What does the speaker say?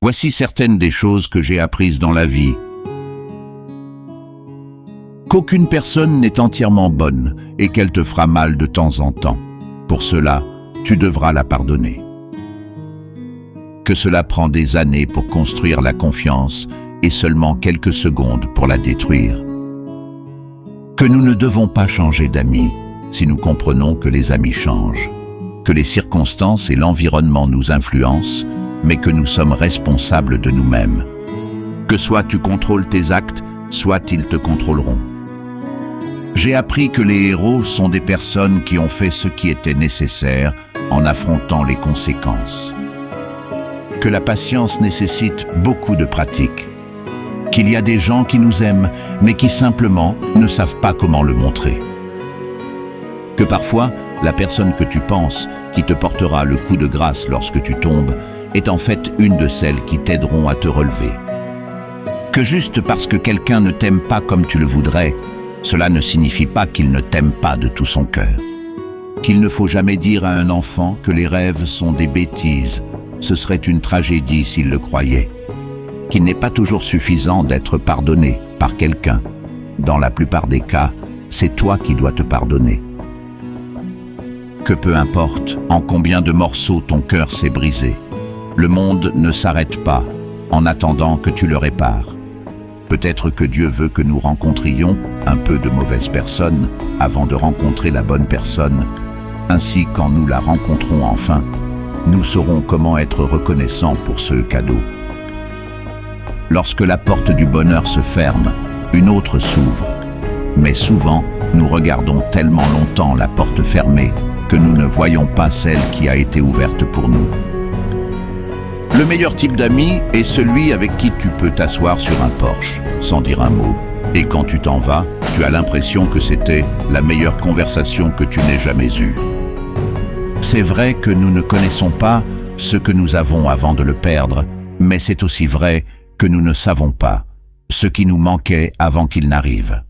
Voici certaines des choses que j'ai apprises dans la vie. Qu'aucune personne n'est entièrement bonne et qu'elle te fera mal de temps en temps. Pour cela, tu devras la pardonner. Que cela prend des années pour construire la confiance et seulement quelques secondes pour la détruire. Que nous ne devons pas changer d'amis si nous comprenons que les amis changent, que les circonstances et l'environnement nous influencent, mais que nous sommes responsables de nous-mêmes. Que soit tu contrôles tes actes, soit ils te contrôleront. J'ai appris que les héros sont des personnes qui ont fait ce qui était nécessaire en affrontant les conséquences. Que la patience nécessite beaucoup de pratique. Qu'il y a des gens qui nous aiment, mais qui simplement ne savent pas comment le montrer. Que parfois, la personne que tu penses, qui te portera le coup de grâce lorsque tu tombes, est en fait une de celles qui t'aideront à te relever. Que juste parce que quelqu'un ne t'aime pas comme tu le voudrais, cela ne signifie pas qu'il ne t'aime pas de tout son cœur. Qu'il ne faut jamais dire à un enfant que les rêves sont des bêtises, ce serait une tragédie s'il le croyait. Qu'il n'est pas toujours suffisant d'être pardonné par quelqu'un. Dans la plupart des cas, c'est toi qui dois te pardonner. Que peu importe en combien de morceaux ton cœur s'est brisé, le monde ne s'arrête pas en attendant que tu le répares. Peut-être que Dieu veut que nous rencontrions un peu de mauvaises personnes avant de rencontrer la bonne personne. Ainsi, quand nous la rencontrons enfin, nous saurons comment être reconnaissants pour ce cadeau. Lorsque la porte du bonheur se ferme, une autre s'ouvre. Mais souvent, nous regardons tellement longtemps la porte fermée que nous ne voyons pas celle qui a été ouverte pour nous. Le meilleur type d'ami est celui avec qui tu peux t'asseoir sur un porche, sans dire un mot. Et quand tu t'en vas, tu as l'impression que c'était la meilleure conversation que tu n'aies jamais eue. C'est vrai que nous ne connaissons pas ce que nous avons avant de le perdre, mais c'est aussi vrai que nous ne savons pas ce qui nous manquait avant qu'il n'arrive.